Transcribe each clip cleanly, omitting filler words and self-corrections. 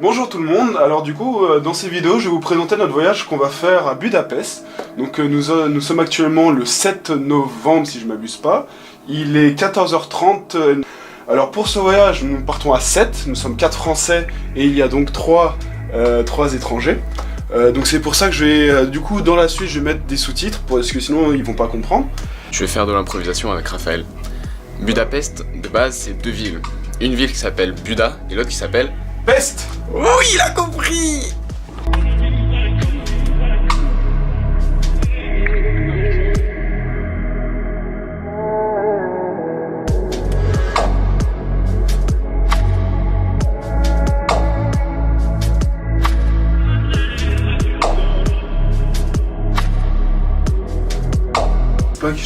Bonjour tout le monde, alors du coup dans ces vidéos je vais vous présenter notre voyage qu'on va faire à Budapest. Donc nous sommes actuellement le 7 novembre si je ne m'abuse pas, il est 14h30. Alors pour ce voyage nous partons à 7, nous sommes 4 Français et il y a donc 3 étrangers. Donc c'est pour ça que je vais, du coup dans la suite je vais mettre des sous-titres parce que sinon ils vont pas comprendre. Je vais faire de l'improvisation avec Raphaël. Budapest de base c'est 2 villes. Une ville qui s'appelle Buda et l'autre qui s'appelle Pest. Oui, il a compris.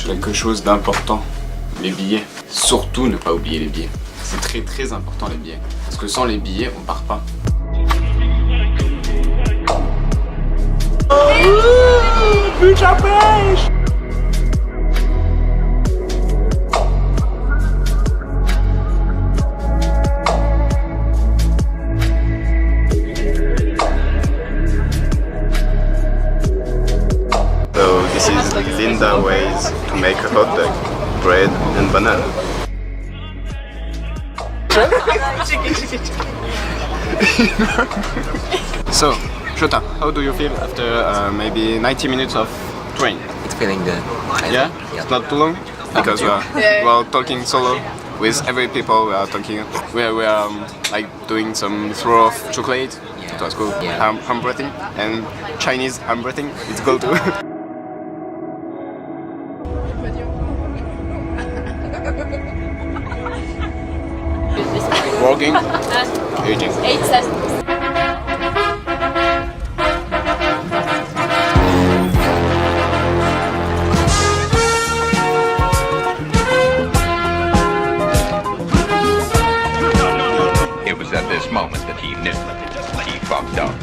Quelque chose d'important, les billets. Surtout ne pas oublier les billets. C'est très important les billets. Parce que sans les billets, on part pas. Budapest. So this is Linda ways to make a hot dog, bread and banana. So, Shota, how do you feel after maybe 90 minutes of train? It's feeling good. Yeah? It's not too long? Because we are talking solo with every people we are talking. We are like doing some throw of chocolate. It was cool. Yeah. Handwriting and Chinese handwriting. It's cool too. Working, eating. 8 cents. It was at this moment that he knew he fucked up.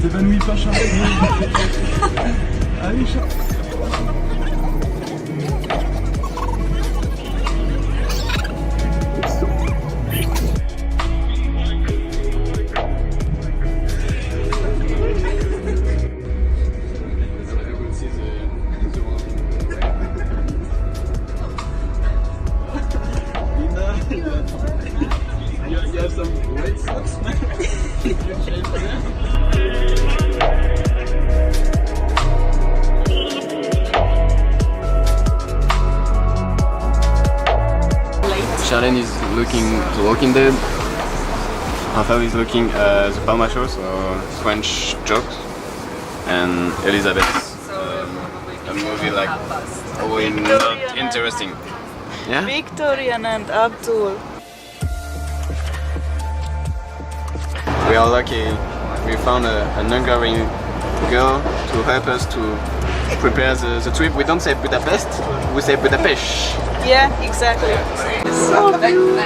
T'évanouis pas Charles. Allez Charles. You have some red socks, man. Charlene is looking The Walking Dead. Raphael is looking The Palma Show, so French jokes. And Elizabeth, a movie like not interesting. Yeah? Victorian and Abdul. We are lucky. We found an Hungarian girl to help us to prepare the trip. We don't say Budapest, we say Budapest. Yeah, exactly. So beautiful.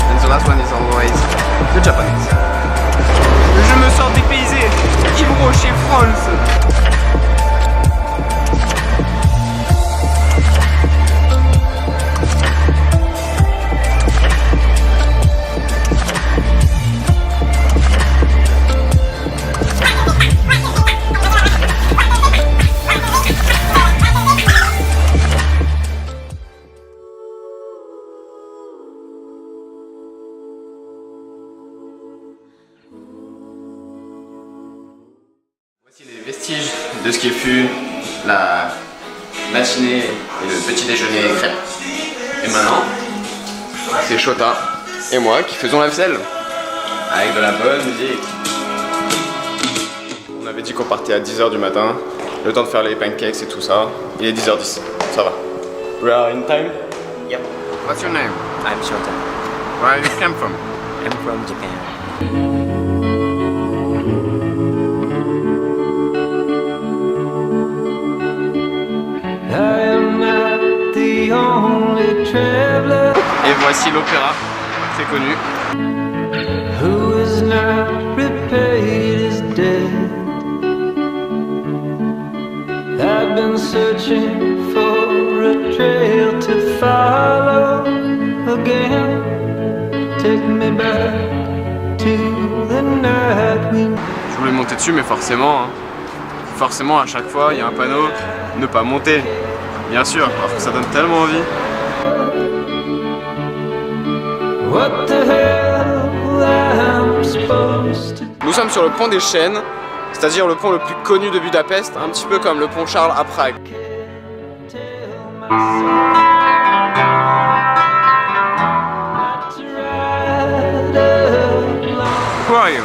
And the last one is always the Japanese. Je me sens dépaysé. Ibro chez France. Voici les vestiges de ce qui fut la matinée et le petit déjeuner crêpes. Et maintenant, c'est Shota et moi qui faisons la vaisselle. Avec de la bonne musique. On avait dit qu'on partait à 10h du matin, le temps de faire les pancakes et tout ça. Il est 10h10. Ça va. We are in time. Yep, What's your name? I'm Shota. Where you came from? I'm from Japan. Et voici l'opéra, très connu. Who is not repaid is dead. I've been searching for a trail to follow again. Take me back to the night we... Je voulais monter dessus, mais forcément, forcément à chaque fois il y a un panneau ne pas monter. Bien sûr, parce que ça donne tellement envie. What the hell I'm supposed to... Nous sommes sur le pont des Chênes, c'est-à-dire le pont le plus connu de Budapest, un petit peu comme le pont Charles à Prague. Who are you?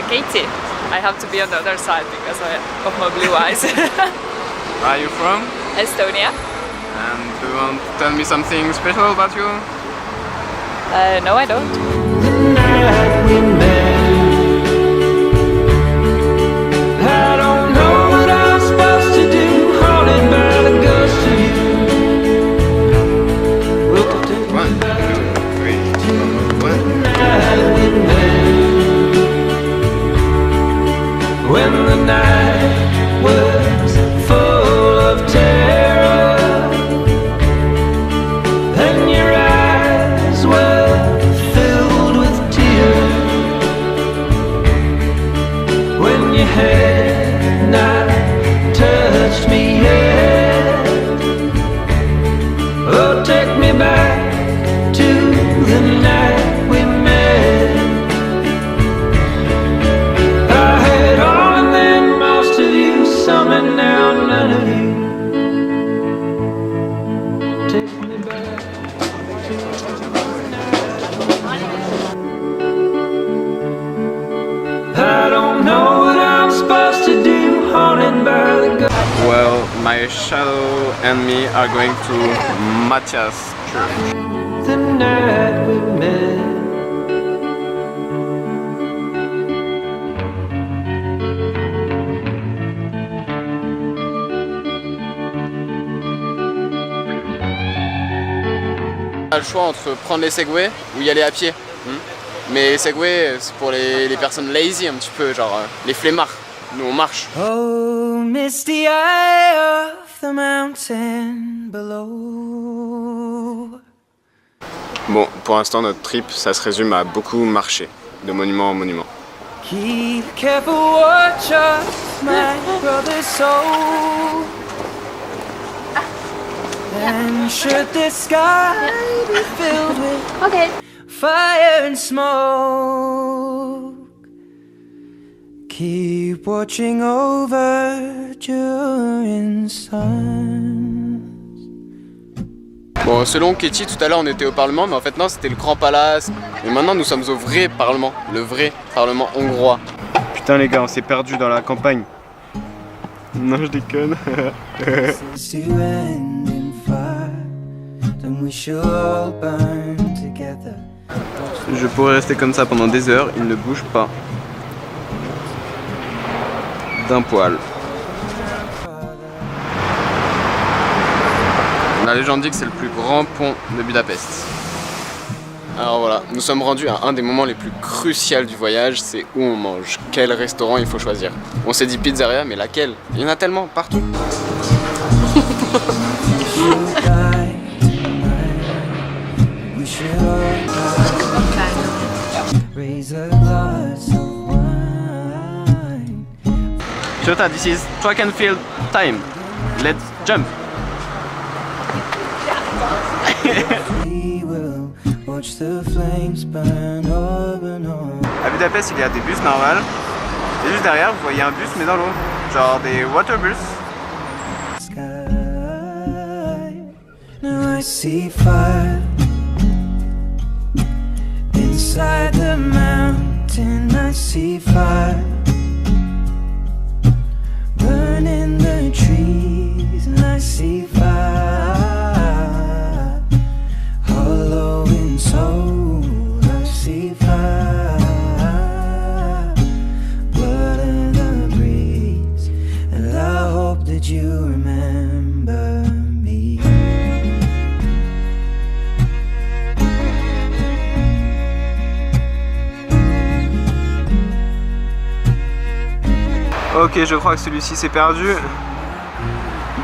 Katie. I have to be on the other side because of my blue eyes. Where are you from? Estonia. And do you want to tell me something special about you? No, I don't. The night we met. I don't know what I'm supposed to do, haunted by the ghost of you. We'll take 1, 2, 3, 1. the night we met. When the night was full of terror, and your eyes were filled with tears. When you had not touched me yet. Oh, take me back to the night we met. I had all and then most of you, some and now none of you. Take me back. I don't know what I'm supposed to do, haunted by the ghost. Well, my shadow and me are going to Matthias Church. The night we met. On a le choix entre prendre les segways ou y aller à pied. Mais les segways, c'est pour les personnes lazy un petit peu, genre les flemmards. Nous on marche. Oh, misty eye of the mountain below. Bon, pour l'instant notre trip, ça se résume à beaucoup marcher, de monument en monument. Keep careful watch of my brother's soul. And should the sky be filled with fire and smoke, keep watching over during suns. Bon, selon Katie, tout à l'heure on était au Parlement, mais en fait non, c'était le Grand Palace. Et maintenant nous sommes au vrai Parlement, le vrai Parlement hongrois. Putain les gars, on s'est perdu dans la campagne. Non, je déconne. Since to end in fire, then we shall all burn together. Je pourrais rester comme ça pendant des heures, il ne bouge pas d'un poil. La légende dit que c'est le plus grand pont de Budapest. Alors voilà, nous sommes rendus à un des moments les plus cruciaux du voyage, c'est où on mange, quel restaurant il faut choisir. On s'est dit pizzeria, mais laquelle? Il y en a tellement, partout. Shota, this is track and field time. Let's jump. À Budapest, il y a des bus normaux. Et juste derrière, vous voyez un bus mais dans l'eau. Genre des waterbus. Now I see fire inside the mountain. I see fire burning the trees, and I see fire. Ok, je crois que celui-ci s'est perdu.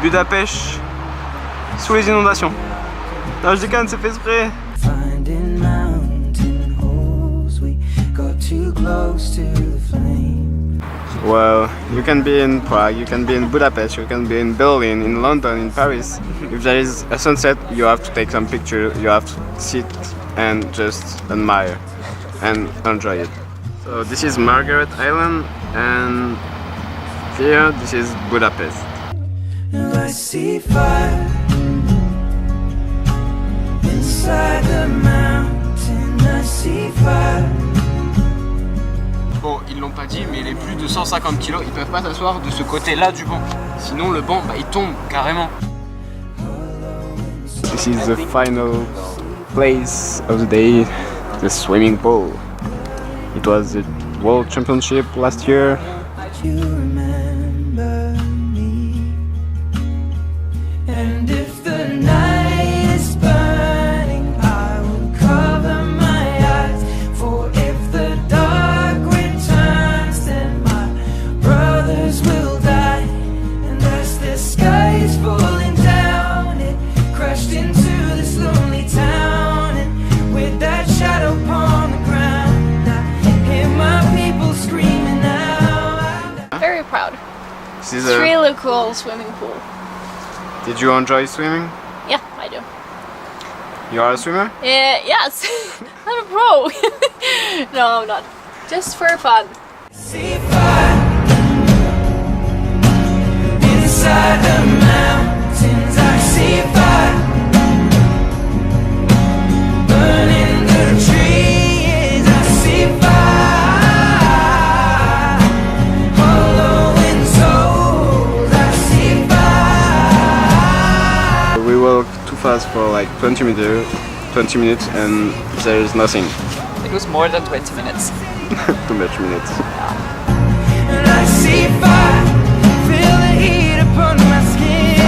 Budapest sous les inondations. Non, je déconne, c'est fait exprès. Finding mountain holes, we got too close to the flame. Well, you can be in Prague, you can be in Budapest, you can be in Berlin, in London, in Paris. If there is a sunset, you have to take some picture, you have to sit and just admire and enjoy it. So this is Margaret Island, and here this is Budapest. And I see fire inside the mountain, I see fire. Bon, ils l'ont pas dit, mais les plus de 150 kg, ils peuvent pas s'asseoir de ce côté-là du banc. Sinon, le banc, bah, il tombe carrément. This is the final place of the day, the swimming pool. It was the World Championship last year. You remember me, and if the night is burning, I will cover my eyes. For if the dark returns, then my brothers will die. And as the sky is falling down, it crashed into this lonely town. And with that shadow upon the ground, I hear my people screaming out. Very proud. This is It's really cool swimming pool. Did you enjoy swimming? Yeah, I do. You are a swimmer? Yes, I'm a pro. No, I'm not. Just for fun. See fire inside the mountains. I see fire burning the trees. I see fire hollowing souls. I see fire. We walked too fast for like 20 minutes and there is nothing. It was more than 20 minutes. Too much minutes. And I see fire, feel the heat upon my skin.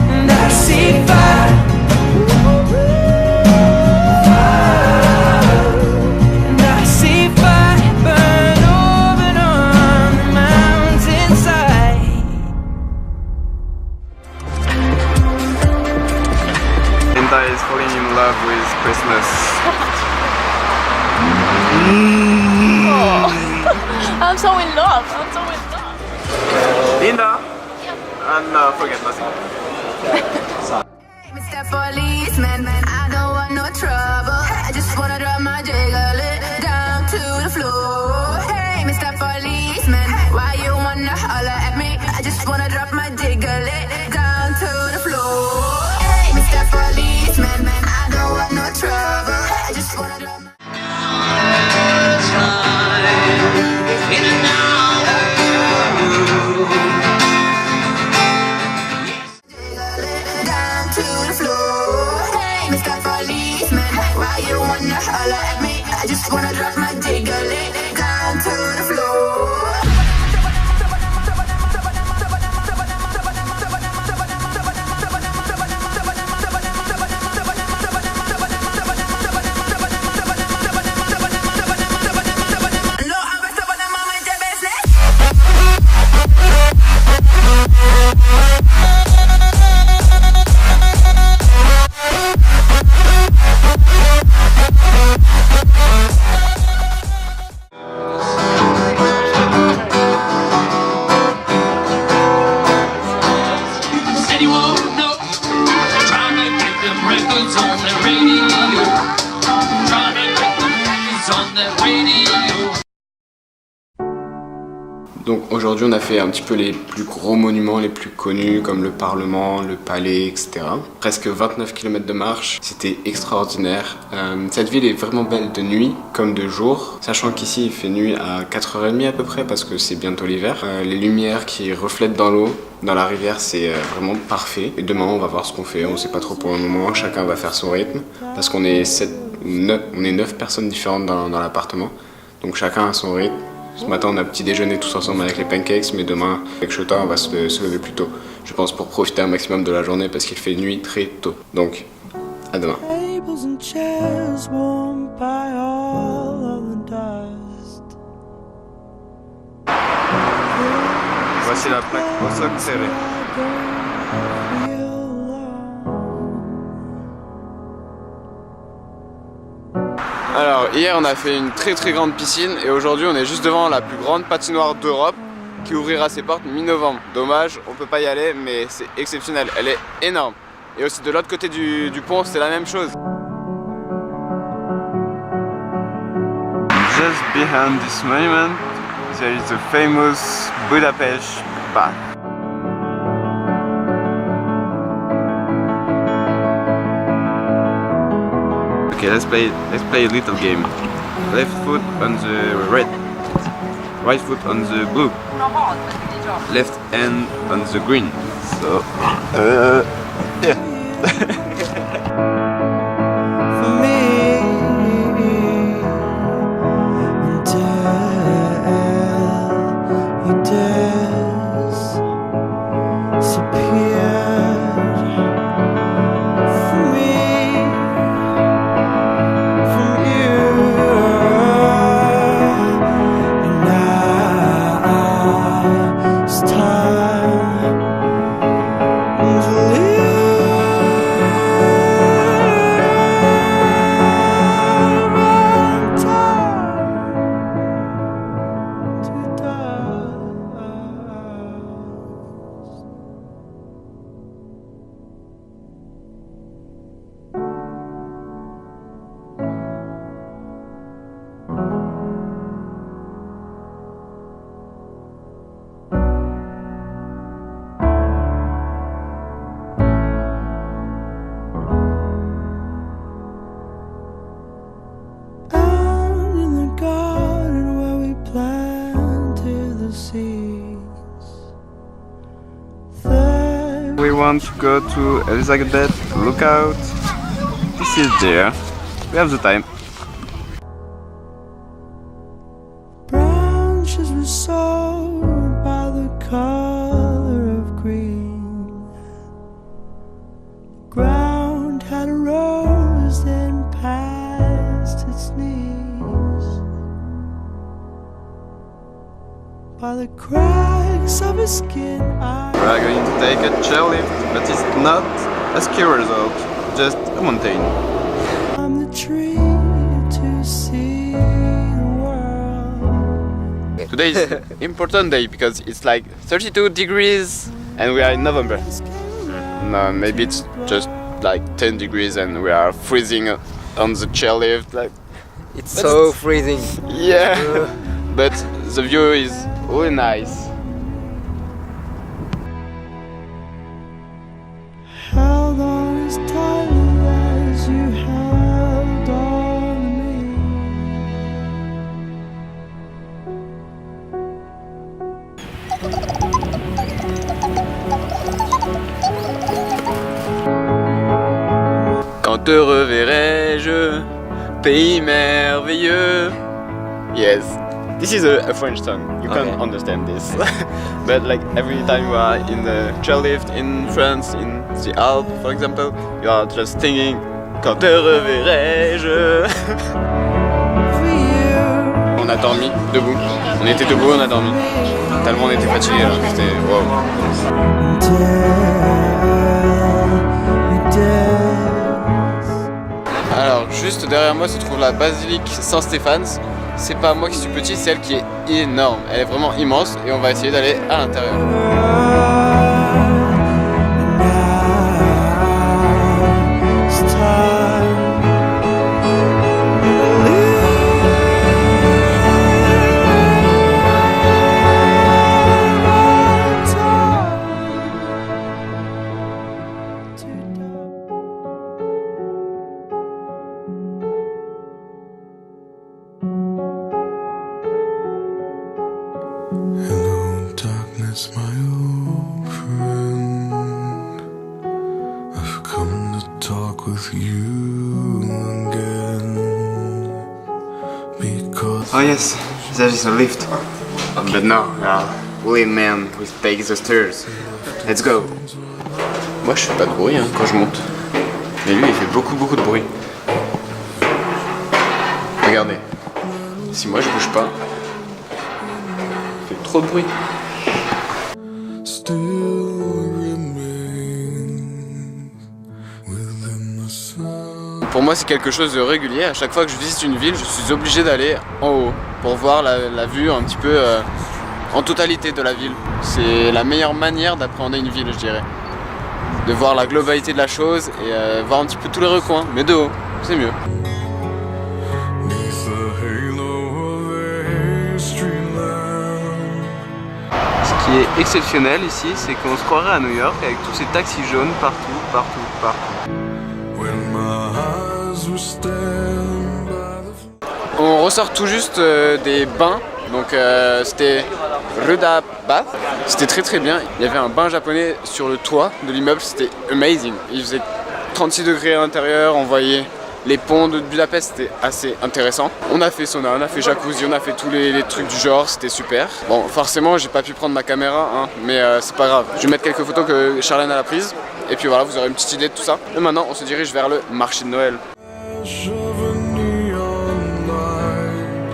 And I see fire, and I see fire burn over on the mountainside. Linda is falling in love with Christmas. I'm so in love. I'm so in love. Linda? And forget nothing. Mr. Policeman, I don't want no trouble. I just wanna drop my jiggle down to the floor. Hey, Mr. Policeman, why you wanna holler at me? I just wanna drop my jiggle down to the floor. Hey, Mr. Policeman, I don't want no trouble. I just wanna drop my down to the floor. Hey, Mr. Policeman, why you wanna holler at me? I just wanna drop my jiggle down to the floor. Donc aujourd'hui on a fait un petit peu les plus gros monuments les plus connus comme le Parlement, le Palais, etc. Presque 29 km de marche, c'était extraordinaire. Cette ville est vraiment belle de nuit comme de jour, sachant qu'ici il fait nuit à 4h30 à peu près parce que c'est bientôt l'hiver. Les lumières qui reflètent dans l'eau, dans la rivière, c'est vraiment parfait. Et demain on va voir ce qu'on fait, on sait pas trop pour le moment, chacun va faire son rythme parce qu'on est 9 personnes différentes dans l'appartement, donc chacun a son rythme. Ce matin on a petit déjeuner tous ensemble avec les pancakes, mais demain avec Shota on va se lever plus tôt, je pense, pour profiter un maximum de la journée parce qu'il fait nuit très tôt. Donc à demain. Tables and chairs warmed by all of the dust. Voici la plaque au socle serré. Alors hier on a fait une très grande piscine et aujourd'hui on est juste devant la plus grande patinoire d'Europe qui ouvrira ses portes mi-novembre. Dommage, on peut pas y aller mais c'est exceptionnel, elle est énorme. Et aussi de l'autre côté du pont c'est la même chose. Just behind this monument, there is the famous Budapest bath. Okay, let's play a little game. Left foot on the red, right foot on the blue, left hand on the green. So, yeah. We want to go to Elizabeth Lookout. This is there. We have the time. Branches were sold by the color of green. The ground had a rose then past its knees. By the cracks of his skin We are going to take a chairlift, but it's not a ski resort, just a mountain. I'm the tree to see the world. Today is an important day because it's like 32 degrees and we are in November. No, maybe it's just like 10 degrees and we are freezing on the chairlift. Like, it's so freezing. Yeah, but the view is really nice. Held on as tightly as you held on me. Quand te reverrai-je, pays merveilleux. Yes, this is a French song. You can't understand this. But like every time you are in the chairlift in France, in the Alps for example, you are just singing Quand te reverrai-je. On a dormi debout. On était debout, on a dormi. Tellement on était fatigués, alors c'était wow. Alors juste derrière moi se trouve la basilique Saint-Stéphane. C'est pas moi qui suis petit, c'est elle qui est énorme. Elle est vraiment immense et on va essayer d'aller à l'intérieur. Hello, darkness, my old friend. I've come to talk with you again. Because Oh yes, there is a lift. But no, we men will take the stairs. Let's go. Moi je fais pas de bruit quand je monte. Mais lui il fait beaucoup de bruit. Regardez. Si moi je bouge pas, il fait trop de bruit. still remains within the sun. Pour moi, c'est quelque chose de régulier. À chaque fois que je visite une ville, je suis obligé d'aller en haut pour voir la vue un petit peu en totalité de la ville. C'est la meilleure manière d'appréhender une ville, je dirais. De voir la globalité de la chose et voir un petit peu tous les recoins, mais de haut, c'est mieux. Neath the halo of a street lamp. Ce qui est exceptionnel ici, c'est qu'on se croirait à New York avec tous ces taxis jaunes partout. When my eyes were staring by the On ressort tout juste des bains, donc c'était Ruda Bath. C'était très bien. Il y avait un bain japonais sur le toit de l'immeuble, c'était amazing. Il faisait 36 degrés à l'intérieur, on voyait les ponts de Budapest, c'était assez intéressant. On a fait sauna, on a fait jacuzzi, on a fait tous les trucs du genre, c'était super. Bon, forcément, j'ai pas pu prendre ma caméra, hein, mais c'est pas grave. Je vais mettre quelques photos que Charlène a prises, et puis voilà, vous aurez une petite idée de tout ça. Et maintenant, on se dirige vers le marché de Noël. flash of a neon light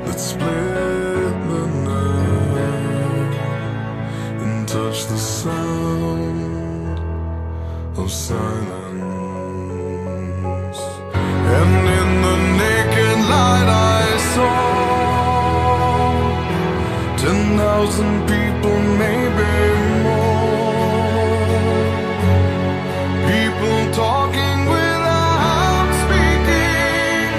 that split the night and touched the sound of silence. And in the naked light I saw 10,000 people, maybe more. People talking without speaking.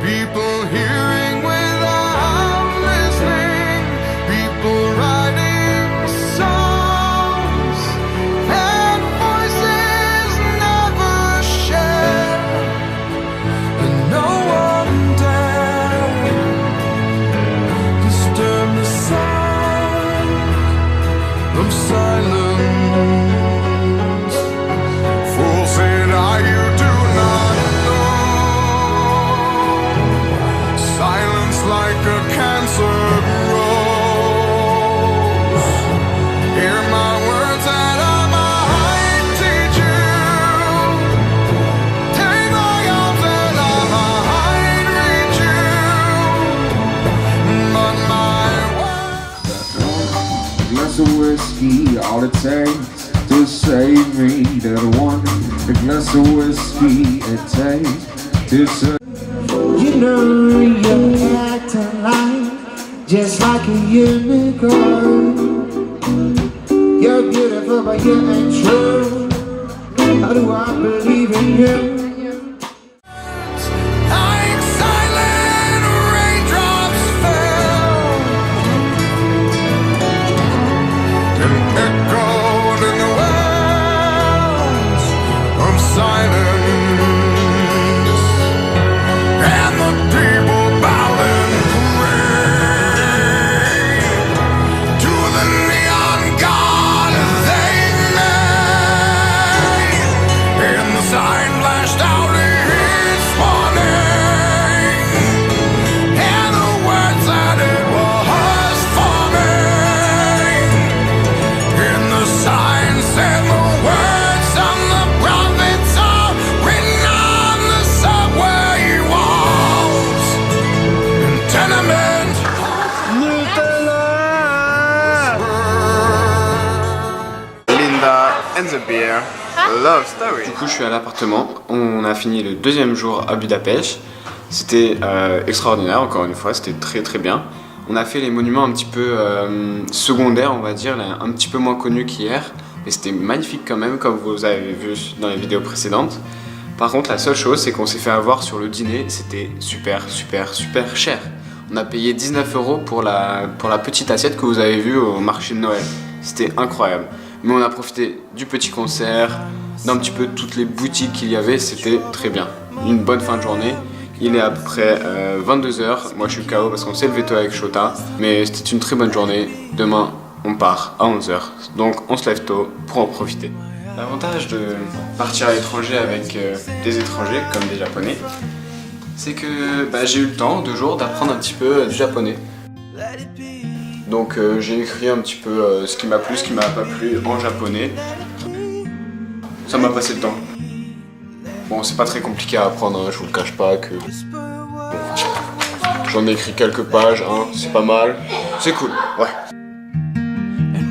People hearing without listening. People writing songs and voices never shared. And no one dared disturb the sound of silence. Fool said I, you do not know. Silence like a cancer grows. Hear my words that I might teach you. Take my arms that I might reach you. But my words. Glass of whiskey, all it takes to save me. That one, a glass of whiskey it takes to save. You know you're acting like just like a unicorn. You're beautiful, but you ain't true. How do I believe in you? Like silent raindrops fell and echoed in the wells of silence, and the people bowed and prayed to the neon god they made, and the sign flashed out its warning, and the words that it was forming, and the sign said the words of the prophets are written on the subway walls and tenement. Linda and the Beer, Love Story. Du coup, je suis à l'appartement. On a fini le deuxième jour à Budapest. C'était extraordinaire, encore une fois, c'était très bien. On a fait les monuments un petit peu secondaires, on va dire, un petit peu moins connus qu'hier. Mais c'était magnifique quand même, comme vous avez vu dans les vidéos précédentes. Par contre, la seule chose, c'est qu'on s'est fait avoir sur le dîner. C'était super cher. On a payé 19 € pour la petite assiette que vous avez vue au marché de Noël. C'était incroyable. Mais on a profité du petit concert, d'un petit peu toutes les boutiques qu'il y avait, c'était très bien. Une bonne fin de journée. Il est à peu près 22 h. Moi je suis KO parce qu'on s'est levé tôt avec Shota. Mais c'était une très bonne journée. Demain on part à 11 h. Donc on se lève tôt pour en profiter. L'avantage de partir à l'étranger avec des étrangers comme des japonais, c'est que j'ai eu le temps, 2 jours, d'apprendre un petit peu du japonais. Donc j'ai écrit un petit peu ce qui m'a plu, ce qui m'a pas plu en japonais. Ça m'a passé le temps. Bon, c'est pas très compliqué à apprendre, hein, je vous le cache pas que... J'en ai écrit quelques pages, hein, c'est pas mal. C'est cool, ouais.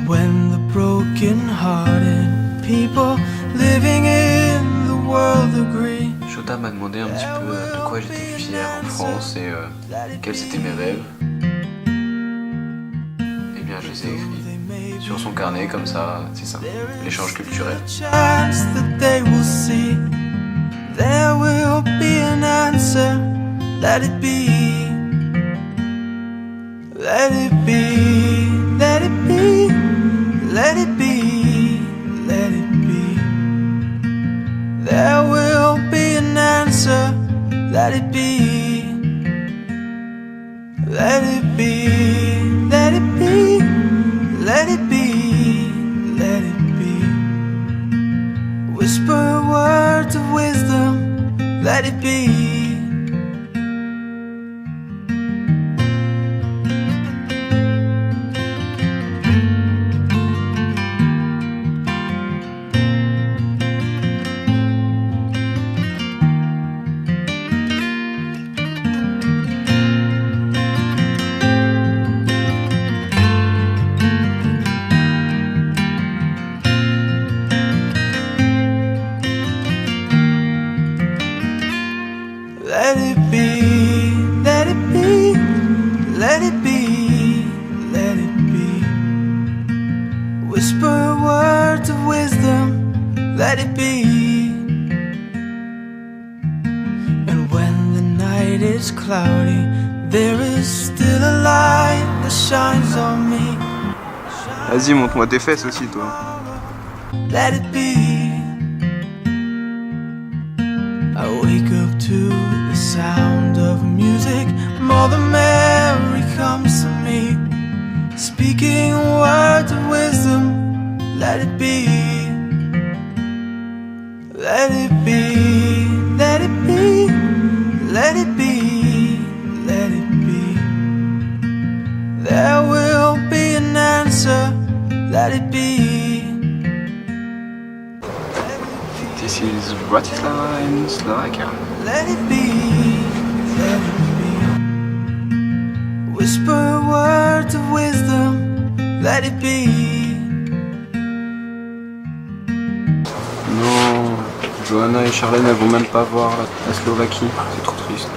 when the broken-hearted people living in the world agree. Shota m'a demandé un petit peu de quoi j'étais fier en France et quels étaient mes rêves. Eh bien, je les ai écrits sur son carnet, comme ça, c'est ça, l'échange culturel. There will be an answer, let it be. Let it be, let it be, let it be, let it be. There will be an answer, let it be. Let it be, let it be, let it be, let it be. Whisper words of wisdom, let it be. Let it be, let it be, let it be, let it be. Whisper words of wisdom, let it be. And when the night is cloudy, there is still a light that shines on me. Vas-y, montre-moi tes fesses aussi, toi. Let it be. I wake up to the sound of music, Mother Mary comes to me, speaking words of wisdom, let it be. Let it be, let it be, let it be, let it be. There will be an answer, let it be. This is Bratislava in Slovakia. Let it be, let it be. Whisper words of wisdom, let it be. Non, Johanna et Charlène elles vont même pas voir la Slovaquie, c'est trop triste.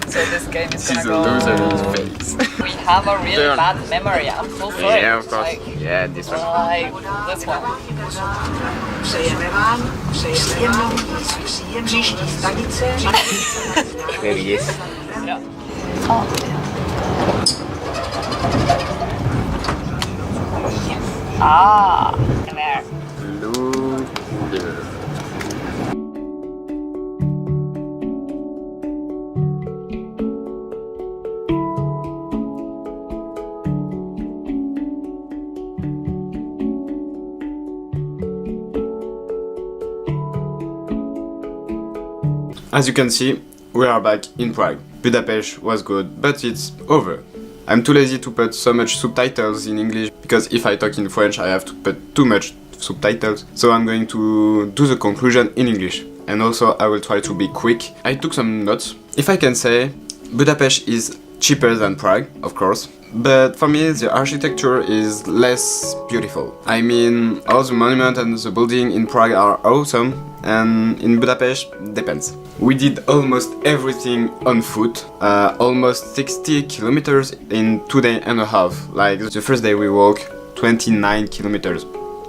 So this game is She's gonna a go. loser in his face. We have a really bad memory. I'm so sorry. Yeah, of course. Like, Yeah, this one. like this one. Přejeme vám příjemnou příští stanice. Yes. Yeah. Oh. Ah, there. Loser. As you can see, we are back in Prague. Budapest was good, but it's over. I'm too lazy to put so much subtitles in English, because if I talk in French I have to put too much subtitles, so I'm going to do the conclusion in English. And also I will try to be quick. I took some notes. If I can say, Budapest is cheaper than Prague, of course, but for me the architecture is less beautiful. I mean, all the monuments and the buildings in Prague are awesome, and in Budapest depends. We did almost everything on foot, almost 60 kilometers in 2 days and a half. Like the first day we walked 29 kilometers.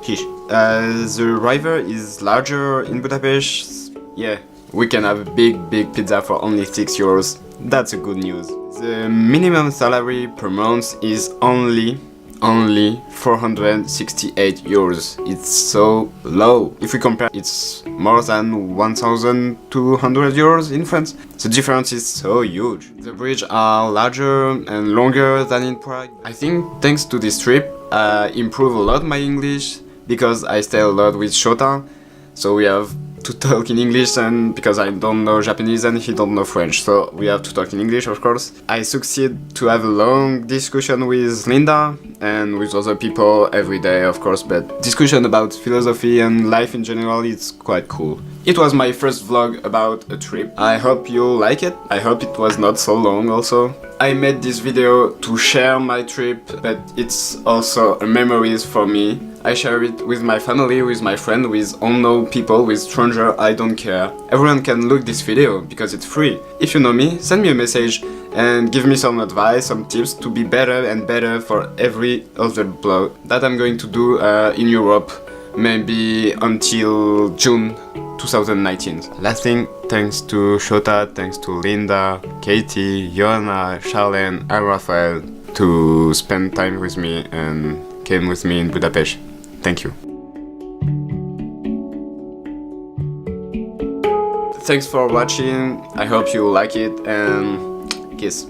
The river is larger in Budapest. Yeah, we can have a big pizza for only 6 euros. That's a good news. The minimum salary per month is only only 468 euros. It's so low. If we compare, it's more than 1,200 euros in France. The difference is so huge. The bridges are larger and longer than in Prague. I think thanks to this trip, I improve a lot my English because I stay a lot with Shota. So we have to talk in English, and because I don't know Japanese and he don't know French, so we have to talk in English, of course. I succeed to have a long discussion with Linda and with other people every day, of course, but discussion about philosophy and life in general, it's quite cool. It was my first vlog about a trip. I hope you like it. I hope it was not so long also. I made this video to share my trip, but it's also a memories for me. I share it with my family, with my friend, with unknown people, with stranger, I don't care. Everyone can look this video because it's free. If you know me, send me a message and give me some advice, some tips to be better and better for every other vlog that I'm going to do in Europe, maybe until June 2019. Last thing, thanks to Shota, thanks to Linda, Katie, Joanna, Charlene, and Raphael to spend time with me and came with me in Budapest. Thank you. Thanks for watching. I hope you like it and kiss.